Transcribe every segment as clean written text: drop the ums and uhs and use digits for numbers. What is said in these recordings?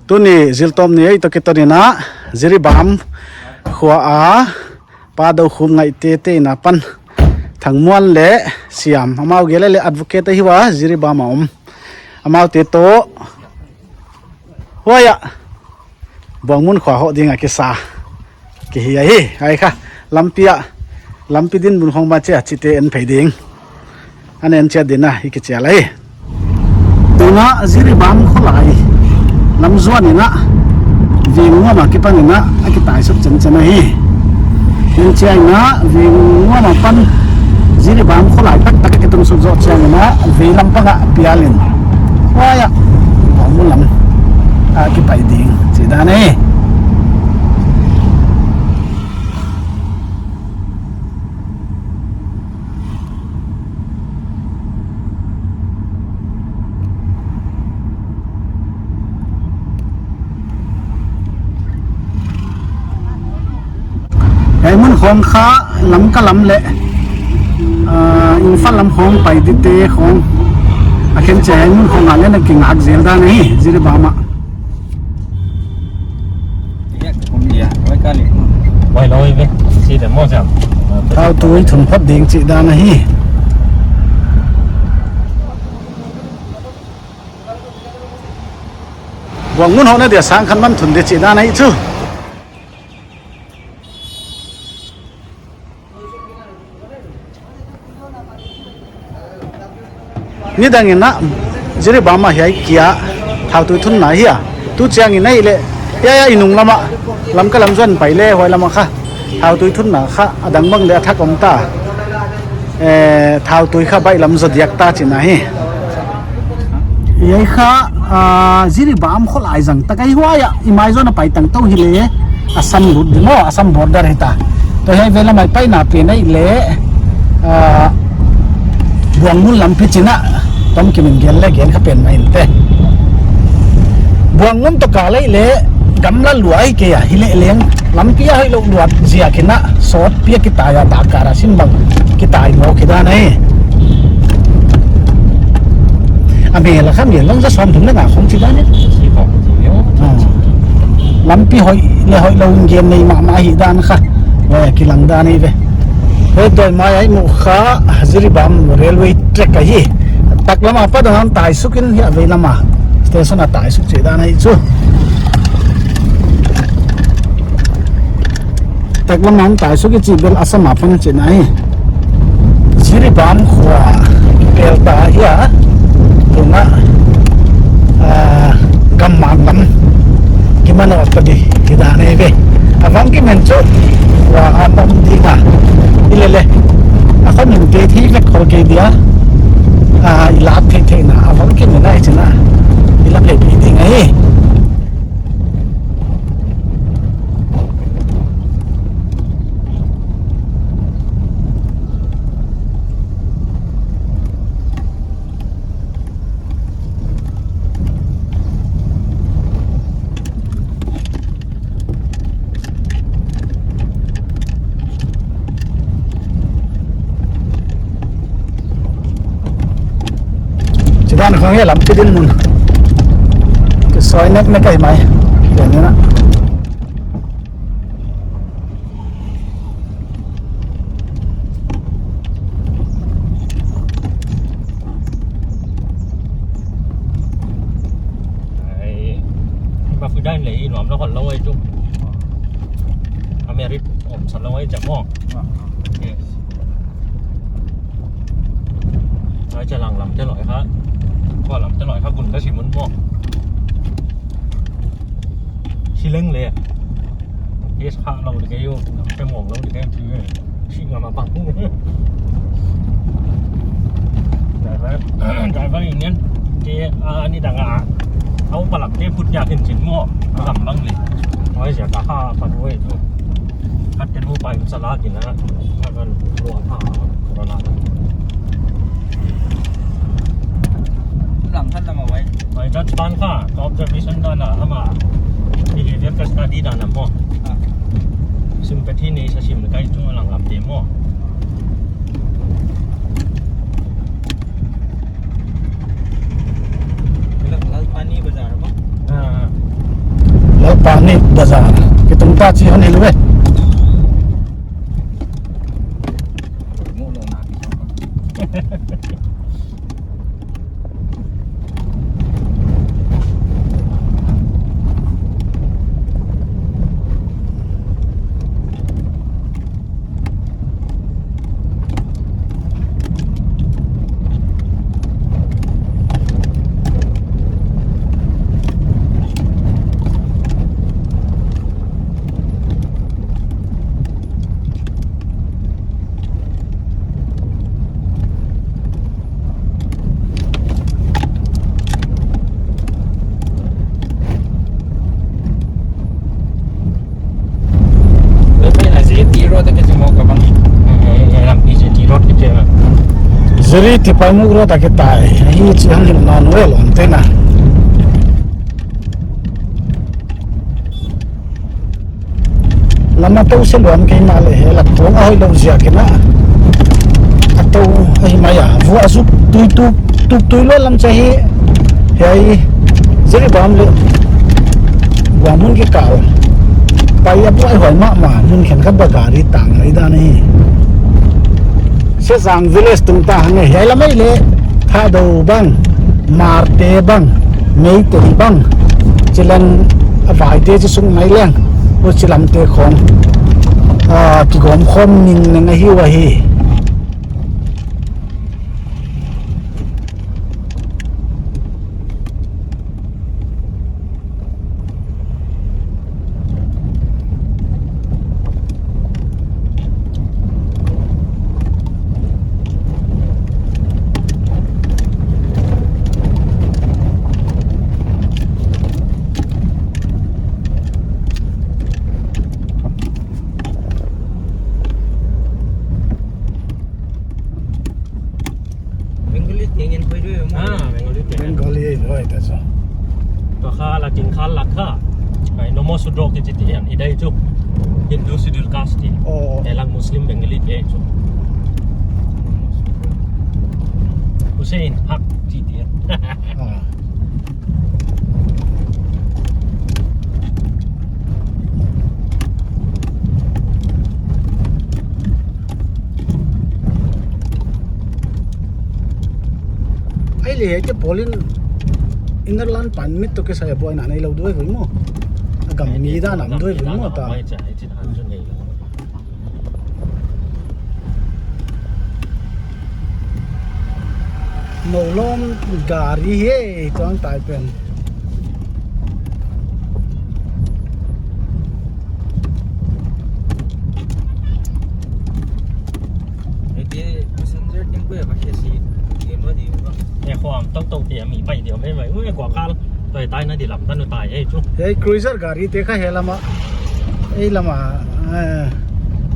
ตุนี่จิลตอมนี่ไอ้ตะกิตนี่นะจิริบามขัวอาปาดาวคุมไงเตเตนะปันทั้งมวลเละเสียมอามาเกลเละอัดวอเคตฮิวะจิริบามอมอามาเตโตหัวยะบวงมุนขวาหอดีงะกิสากิเฮียฮีไอ้ค่ะลำปีดินบุญของบ้านเจ้าจิตเตนไผดิงอันนี้เจ้าดินนะอีกเจ้าเลยตัวน่ะจิริบามขลายลำจวนนี่นะวิ่งว่ามากี่ปันนี่นะไอ้กี่ตายสุดจันนะฮีเป็นเจ้านะวิ่งว่ามาปันจิริบามขลายตักกี่ตุ้งสุดยอดเจ้านะวิ่งลำปังอ่ะพิอาลินว้ายบวงมุนลำกี่ไปดิงจีดานี่ไอ้มันของข้าลำก็ลำเละอินฟันลำของไปติเตของอาเข็นเจมันของอะไรนั่นกิ่งหักเสียด้านนี้จิริบามะไว้ลอยไปสิแต่หม้อจับเท้าตัวถุงพัดดิ่งจีด้านนี้หวังมุนเขาเนี่ยเดี๋ยวสร้างขันมันถุนเดี๋ยวจีด้านนี้จู่นี่ดังเงินนะจิริบามาเฮียกี้อ่ะท้าวตัวทุนไหนเฮียตัวเชียงเงินนี่เลยยาอินุงลำอ่ะลำก็ลำส่วนไปเลยหอยลำอ่ะค่ะท้าวตัวทุนน่ะค่ะดังบังเลยทักอมตาท้าวตัวข้าใบลำสดยักตาจีน่ะเฮียค่ะจิริบามขลายจังตะไคร้หัวอ่ะอิมายจอนไปตั้งเต้าฮิเลอัสสัมรุดดิโมอัสสัมบอร์ดาร์เฮตาตัวเฮเวลาไม่ไปน่ะเปลี่ยนไอ้เล่บวงมุนลำพิจินะต้มกินเกลเล่เกลเขาเป็นไม่เต้บวงมุนตกกาเลยเละกำลังหลวยเกียฮิเลเลี้ยงลำเกียให้ลูกหลวดเสียกินนะสดเปียกิตายาตากการสินบังกิตายโมกิดานี่อเมริกาเมียนลงจะซ้อมถึงเรื่องอะไรของจีบ้านเนี่ยลำปีหอยเลยหอยลงเกมในมาหิดานค่ะว่ากิลังดานี่เว้เฮ้ยโดยมาไอ้หมูข้าจิริบามเรลเวย์เทรคกี้ตักลำมาพัดหันตายสุกินเฮียเวลามาสเตชันตายสุกเจดานี่จู่ตักลำมาตายสุกิจีเบลอาสมาพันเจนัยจิริบามขวาเบลตาเฮียตัวน่ะกัมมาลัมกิมันออกก็ดีกิดานี่เว้ยอาฟังกิมันจู่ว่าอาบัมดีนะile ako nung teti vet ko ke dia ilap the na awang kin na china ilap le bi ding aiบ้านของเฮียลำที่ดินมุนก็ซอยนักไม่ไกลไหมเดี๋ยวนี้นะมาคือได้เลยหนอมแล้วคนละไว้จุ๊บอเมริกอมสันละไว้จากหม้อไว้จะหลังลำจะหน่อยครับก็ลำจะหน่อยครับคุณก็ชิมมันหม้อชิเล้งเลยเอสพาเราเด็กอายุไปหมองเราเด็กอายุชิงมาปังพุ่งแต่ว่าอย่างนี้เจ้อันนี้ดังเอาปลักเจ้พุทธยาขึ้นชิ้นหม้อลำบ้างเลยไว้เสียตาข้าปัดไว้ทุกคัดกันทั่วไปสลัดกินนะถ้ามันรวมผ้าโคราชหลังท่านนำมาไว้ไว้จัดบ้านข้าก็ observation ด้านหน้าเข้ามาที่เรียนการสตาร์ดี้ด้านหน้าหม้อซึ่งเป็นที่นี้ชิมใกล้จุ่มหลังลำเต็มหม้อแล้วอันนี้ภาษาอะไรบ้าง bazaar kita tumta chi han helwe zeri ti pai mu ro ta ke tai hi chi han him non we lon te na lama to se lom ke ma le he la thong a hoi lo zia ke na a to ai ma ya vu a su tu lo lam cha hi hei zeri bam le wa mun ke ka pai a bu ai hoi ma mun khen kha ba gari tang ai da ni se sang village tung ta hang he la mai le tha do bang marte bang mei te bang chilan avai te chi sung mai leng o chilam te khom ki gom khom ning nang hi wa hi Bengali rồi ta saoตัวข้าละกินข้าละข้าไอ้นโมสุดโรกิจิตยันอีได้จุฮินดูซิดุลคาสตีแต่ลังมุสลิมเบงกาลีเองจุฮุเซนฮักจิตยันไอ้เลยจะพอลินอินเนอร์แลนด์ปันมิดตัวแกใส่บัวหนาในเราด้วยหรือมั้งกับมีด้านหนังด้วยหรือมั้งตาโนลมการีเฮ่จ้องตายเป็นความต้องเตียมีไปเดียวไม่ไหวเมื่อกว่าข้าตัวตายนะดิหลับตั้งตายเฮ้ยจุ๊บเฮ้ยครูเซอร์การีเตะข้าเฮลมาเฮ้ยละมา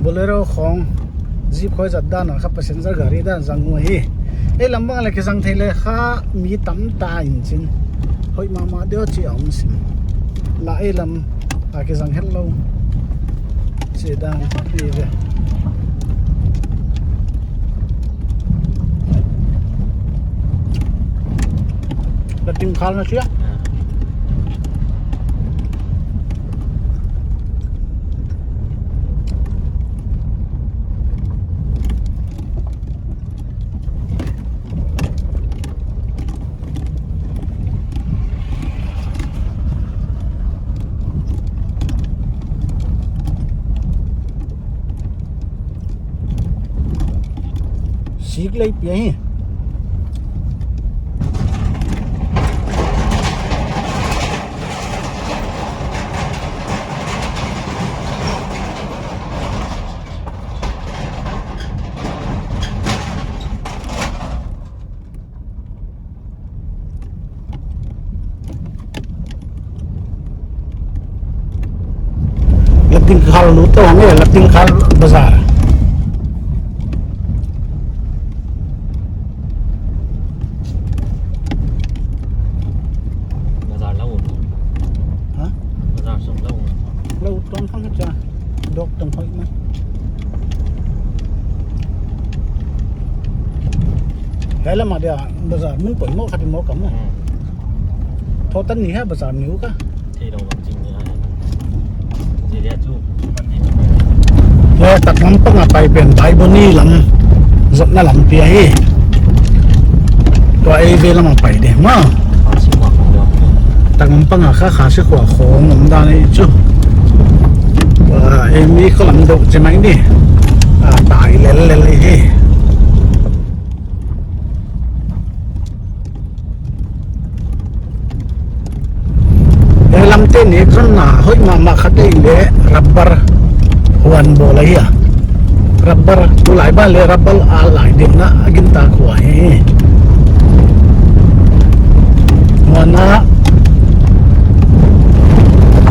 โบเลโร่ของจีบคอยจัดด้านนะครับเพซนเซอร์การีด้านจังหัวเฮ้ยลำบากเลยคือจังเทเลข้ามีตั้มตาอินจินเฮ้ยมาเดี๋ยวจีเอาสิละเอ้ลำคือจังเฮลโลเสียด้านนี่เลยแล้วทิ้งข้าวนะเชียสีกเลยเปียห์Latin khal luto nge Latin khal bazaar lâu hả bazaar sống lâu trong phong hết ra đốt trong phong mà cái là mà dia bazaar mun poi mo khati mo kam tho tan ni ha bazaar niu ka thì đâu làm gì เนี่ยจูมันนี่ เลยตักน้ำปังไปเป็นไทยบนี่ลำจับน่าลำเปียฮีตัวเอเวลมาไปเดมา อาชีพของเรา ตักน้ำปังข้าขาชิขวาของน้ำดานจูว่าเอมีเขาลำดกใช่ไหมนี่ตายเล่นเลยฮีลำเต้นนี่ขันหนาเฮ้ยมาขัดเองเลยรับบาร์ฮวนโบเลยอ่ะรับบาร์ดูหลายบ้านเลยรับบาร์หลายเดือนนะกินตาขวายวันนะ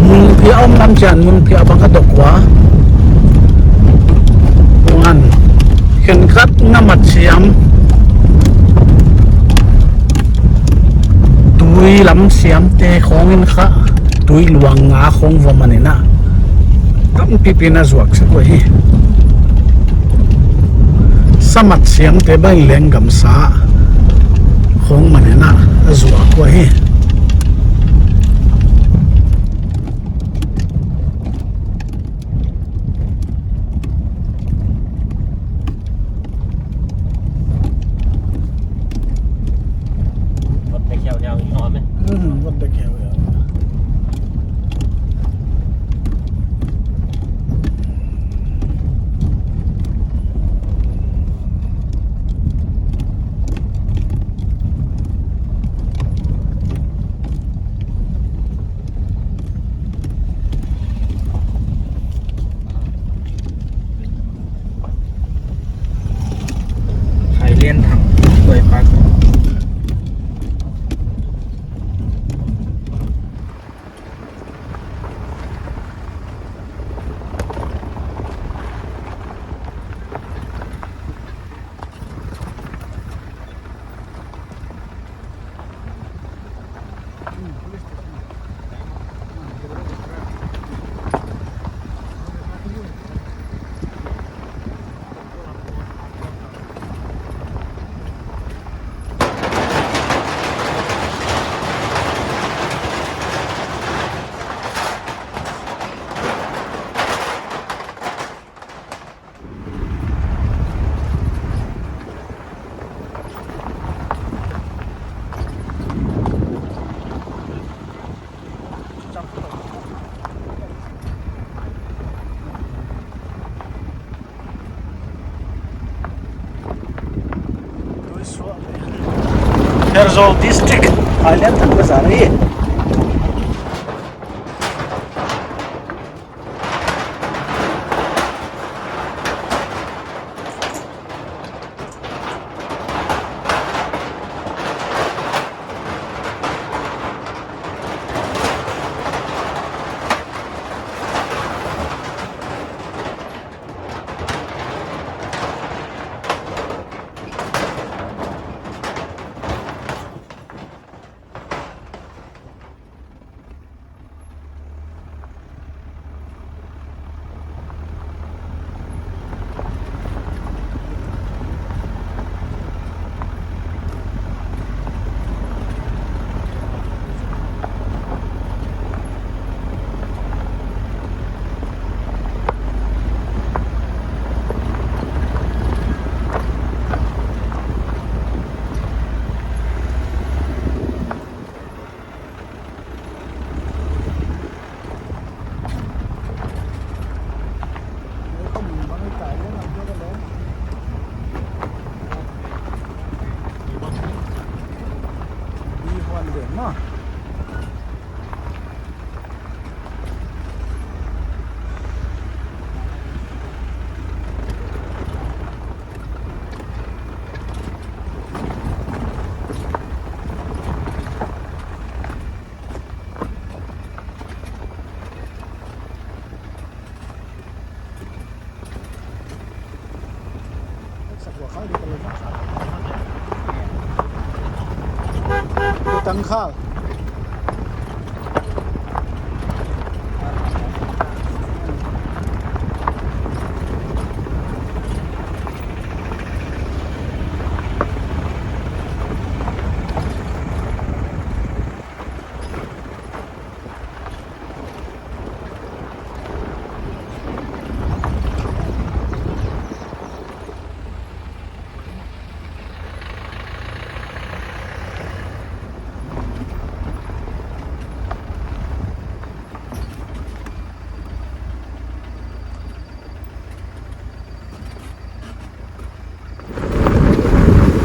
มึงพี่อ้อมน้ำจันมึงพี่อาบังกระดกวะวันเข็นขัดน้ำมัดเสียมตุยลำเสียมเตะของเงินข้าตุยหลวงงาของวัวมันนี่นะตั้งปีน่าจวกสักวันสมัดเสียมเตะใบเลี้ยงกำสาของมันนี่นะจวกวันรถไปเที่ยวยาวอีกนอนไหม วันเด็กแก่เลย ใครเลี้ยนถังสวยปัก Herzog district island tang basari Tangkhal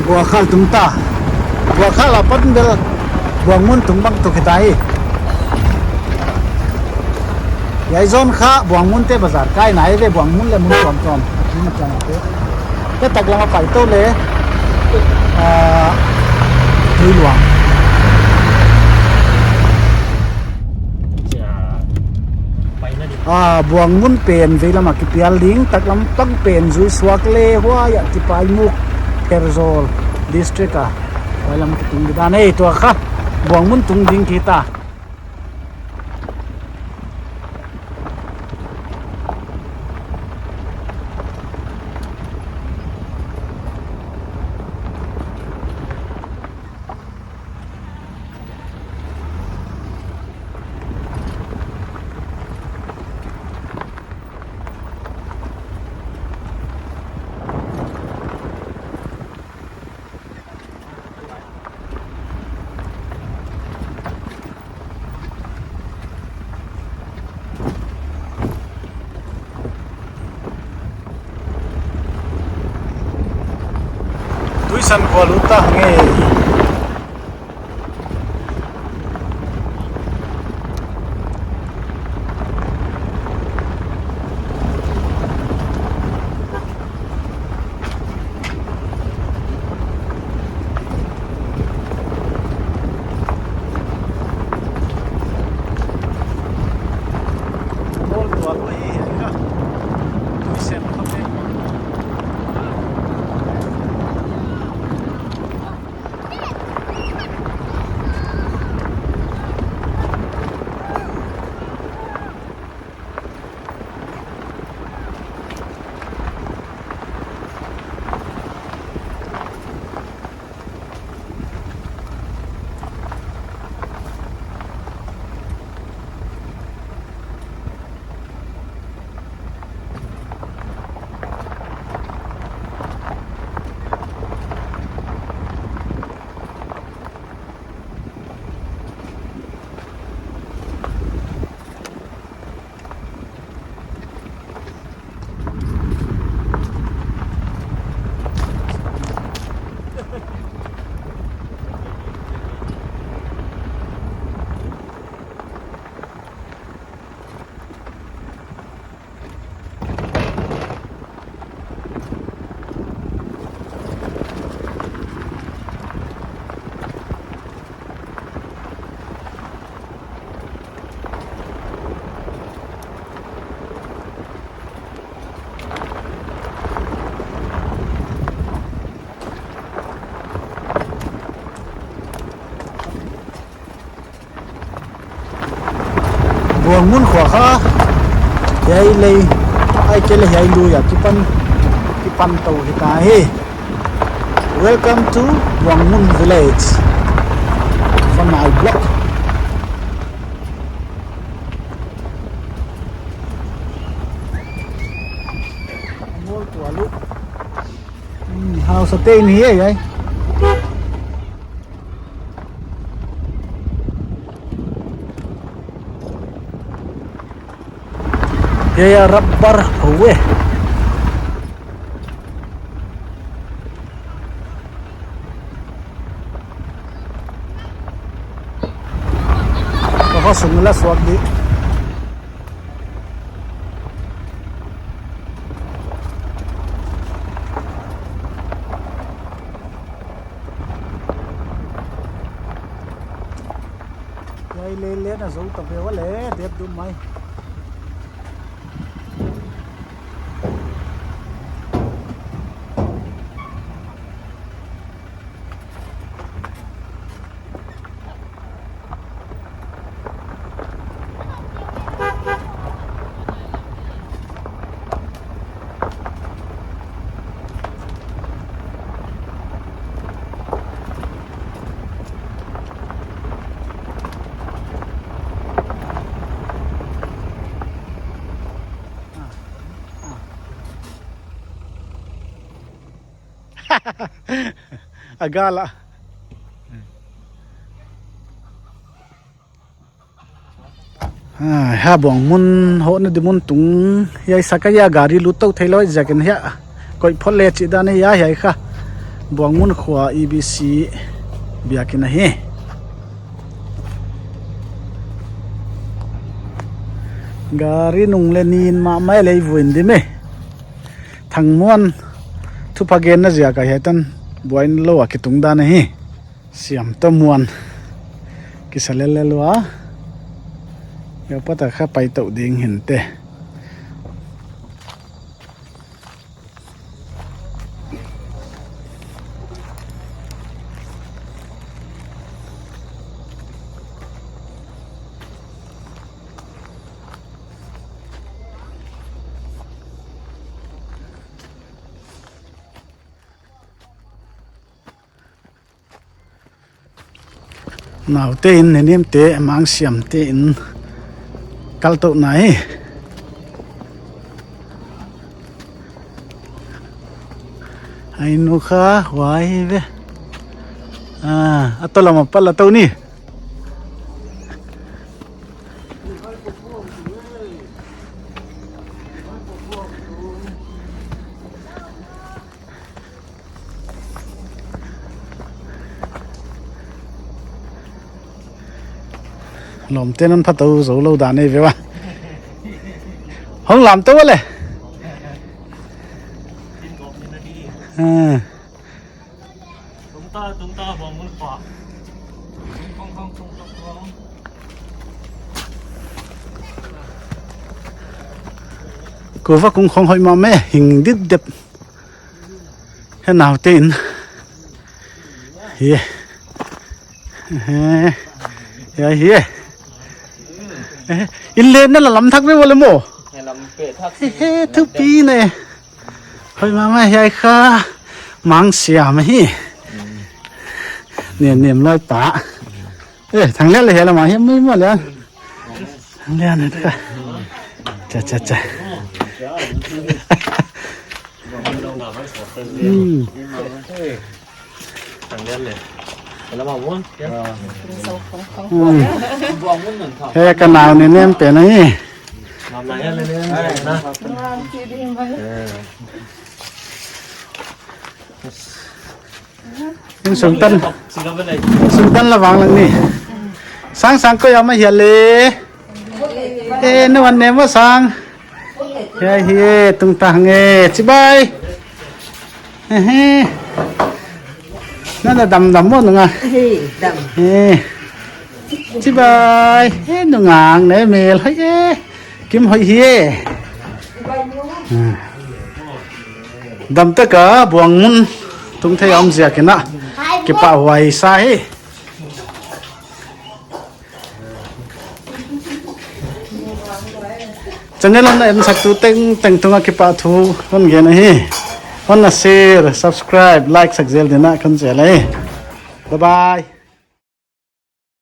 บัวข้าวตุ้มตาบัวข้าวเราปั้นเดลบัวมุนตุ้มบังตุกตายยายจอนข้าบัวมุนเตะภาษาใกล้ไหนเว้บัวมุนเลยมุนจอมนี่มันจังเตะก็ตักลงมาไปโตเลยถือหลวงบัวมุนเป็นเวลามากิเปียลิงตักลำตั้งเป็นจุยสวกเล่หัวอยากที่ไปมุกเทอร์โซลดิสตริกอะเวลามาตุงด้านนี้ตัวข้าบัวมุนตุงดิงkita tuisan valuta nge mol tua lo hi ka tuisan khape buang mun khwa kha yai lei ai ke le yai lu ya kipan tau hita he welcome to buang mun village from my block mol tua lu house stay ni he yai ya rubber huwe ko sungla swag di yai le na zo ta ve wale dep du mai agala ha bong mun ho na di mun tung yai sakaya gari lu tau thailoi jakin ya koi phole chi da ne ya yai kha buang mun khwa EBC biakin a hi gari nung lenin ma mai lei vuin di me thang muan thu phagen na zia ka hetan buain lo a ki tung da na hi siam to muan ki salele lo a ya pata kha pai to ding hin te nào te in ne nim te mang siam te in kal to nai ai nu kha wai ve atola ma pala to ni lom tên ăn phát tàu dấu lâu đàn này về ba không làm tốt lệ chúng ta vào muốn khóa không cô phát cũng không hỏi mà mẹ hình đít đẹp thế nào tên yeah yeah in lên nó là lắm thắc với vô lên mồ thứ pi này thôi mà mày hay kha mang xìa mày niệm niệm lôi tả thằng lẽ là mà hiếm mới mà liền thằng lẽ này cả chà chà chà thằng đen này là màu muôn thế cái nào nên em phải này làm này lên nè nhưng súng tân là vàng lần này sáng sáng có mà hiện lệ ê nó anh em mà sáng hey hey tung ta nghe chị bay nó là đầm đầm quá nữa đầm chị bay nó ngang này mẹ lấy kiếm hơi hi đầm tất cả buông mun tung thấy ông già kia nè cái bảo hoài sai cho nên là em sắp tu tên tung cái bảo thu con kia này con là share subscribe like sắc dễ đến nè con sẽ lấy bye bye